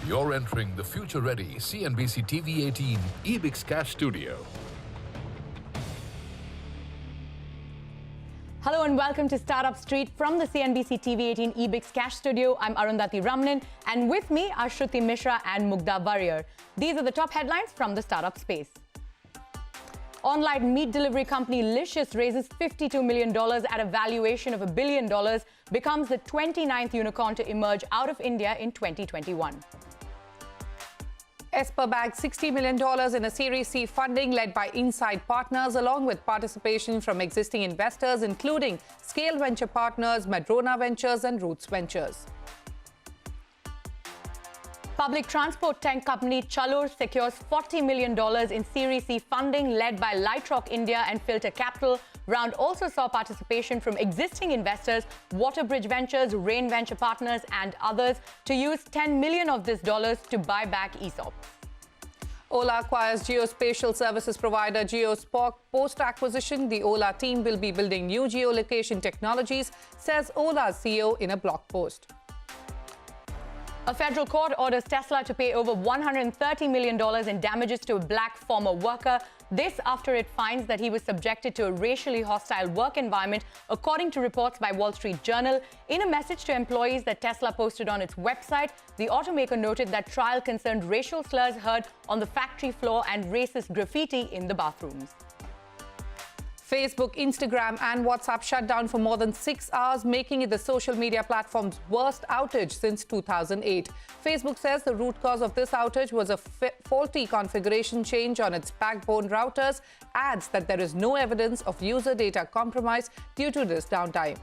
You're entering the future-ready CNBC TV18 EBIX Cash Studio. Hello and welcome to Startup Street from the CNBC TV18 EBIX Cash Studio. I'm Arundhati Ramanan, and with me are Shruti Mishra and Mugdha Warrior. These are the top headlines from the startup space. Online meat delivery company Licious raises $52 million at a valuation of $1 billion, becomes the 29th unicorn to emerge out of India in 2021. Esper bagged $60 million in a Series C funding led by Inside Partners, along with participation from existing investors, including Scale Venture Partners, Madrona Ventures, and Roots Ventures. Public transport tech company Chalor secures $40 million in Series C funding led by Lightrock India and Filter Capital. Round also saw participation from existing investors, Waterbridge Ventures, Rain Venture Partners, and others to use $10 million of this dollars to buy back ESOP. Ola acquires geospatial services provider Geospoc. Post-acquisition, the Ola team will be building new geolocation technologies, says Ola's CEO in a blog post. A federal court orders Tesla to pay over $130 million in damages to a black former worker. This after it finds that he was subjected to a racially hostile work environment, according to reports by Wall Street Journal. In a message to employees that Tesla posted on its website, the automaker noted that trial concerned racial slurs heard on the factory floor and racist graffiti in the bathrooms. Facebook, Instagram, and WhatsApp shut down for more than 6 hours, making it the social media platform's worst outage since 2008. Facebook says the root cause of this outage was a faulty configuration change on its backbone routers, adds that there is no evidence of user data compromise due to this downtime.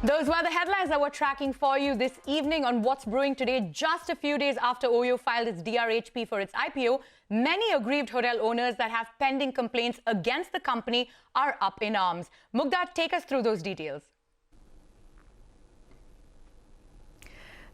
Those were the headlines that we're tracking for you this evening on What's Brewing Today. Just a few days after OYO filed its DRHP for its IPO, many aggrieved hotel owners that have pending complaints against the company are up in arms. Mugdha, take us through those details.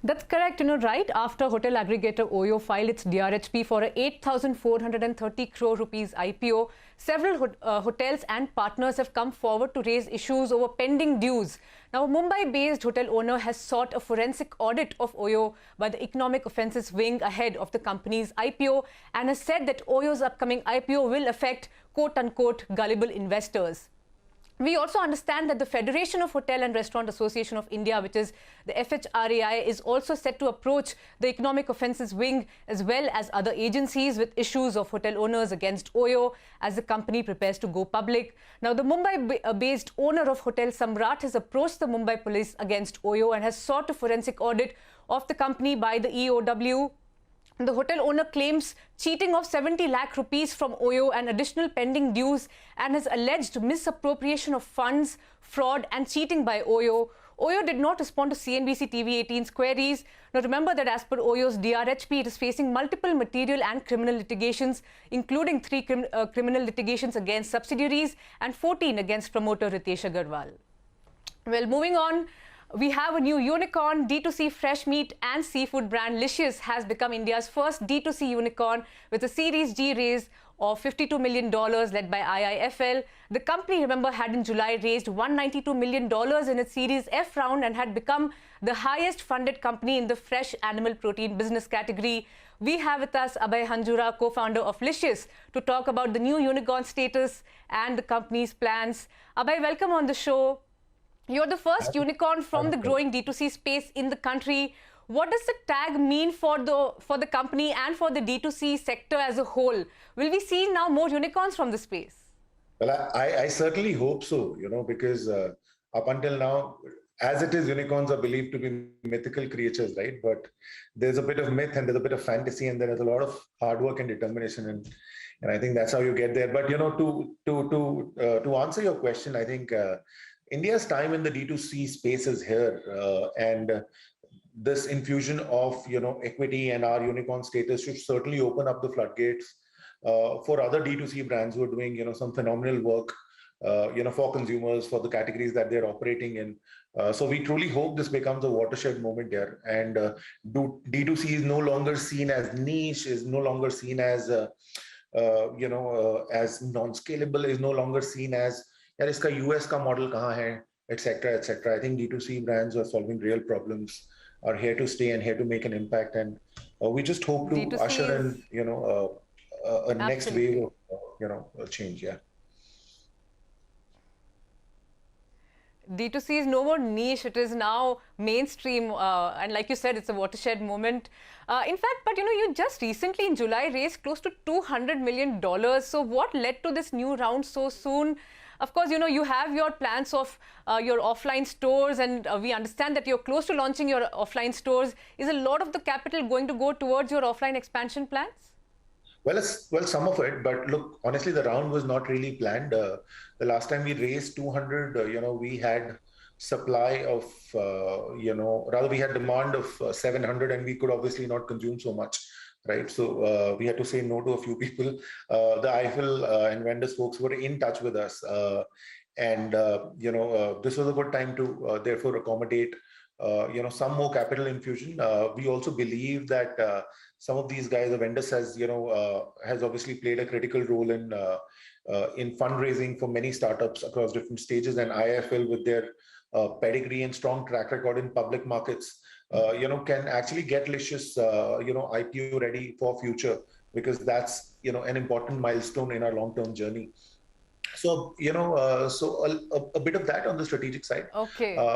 That's correct. Right after hotel aggregator OYO filed its DRHP for a 8,430 crore rupees IPO, several hotels and partners have come forward to raise issues over pending dues. Now, a Mumbai-based hotel owner has sought a forensic audit of OYO by the Economic Offences Wing ahead of the company's IPO and has said that OYO's upcoming IPO will affect quote-unquote gullible investors. We also understand that the Federation of Hotel and Restaurant Association of India, which is the FHRAI, is also set to approach the Economic Offences Wing as well as other agencies with issues of hotel owners against OYO as the company prepares to go public. Now, the Mumbai-based owner of Hotel Samrat has approached the Mumbai police against OYO and has sought a forensic audit of the company by the EOW. The hotel owner claims cheating of 70 lakh rupees from OYO and additional pending dues and has alleged misappropriation of funds, fraud and cheating by OYO. OYO did not respond to CNBC TV18's queries. Now remember that as per OYO's DRHP, it is facing multiple material and criminal litigations, including 3 criminal litigations against subsidiaries and 14 against promoter Ritesh Agarwal. Well, moving on. We have a new unicorn. D2C fresh meat and seafood brand Licious has become India's first D2C unicorn with a Series G raise of $52 million led by IIFL. The company, remember, had in July raised $192 million in its Series F round and had become the highest funded company in the fresh animal protein business category. We have with us Abhay Hanjura, co-founder of Licious, to talk about the new unicorn status and the company's plans. Abhay, welcome on the show. You're the first unicorn from the growing D2C space in the country. What does the tag mean for the company and for the D2C sector as a whole? Will we see now more unicorns from the space? Well, I certainly hope so, because up until now, as it is, unicorns are believed to be mythical creatures, right? But there's a bit of myth and there's a bit of fantasy and there is a lot of hard work and determination. And I think that's how you get there. But, to answer your question, I think India's time in the D2C space is here, and this infusion of equity and our unicorn status should certainly open up the floodgates for other D2C brands who are doing some phenomenal work for consumers, for the categories that they're operating in. So we truly hope this becomes a watershed moment here, and D2C is no longer seen as niche, is no longer seen as as non-scalable, is no longer seen as यार इसका US का model कहाँ है, etc., etc. I think D2C brands are solving real problems, are here to stay and here to make an impact, and we just hope to D2C usher is in, a next wave absolutely. of, change. Yeah. D2C is no more niche, it is now mainstream. And like you said, it's a watershed moment. In fact, but you just recently in July raised close to $200 million. So what led to this new round so soon? Of course, you have your plans of your offline stores, and we understand that you're close to launching your offline stores. Is a lot of the capital going to go towards your offline expansion plans? Well, some of it, but look, honestly, the round was not really planned. The last time we raised 200, we had supply of, rather we had demand of 700, and we could obviously not consume so much, right? So we had to say no to a few people. The Eiffel and vendors folks were in touch with us, and this was a good time to therefore accommodate, some more capital infusion. We also believe that. Some of these guys, the vendors, has obviously played a critical role in fundraising for many startups across different stages, and IIFL with their pedigree and strong track record in public markets, can actually get Licious, IPO ready for future, because that's an important milestone in our long-term journey. So so a bit of that on the strategic side. Okay.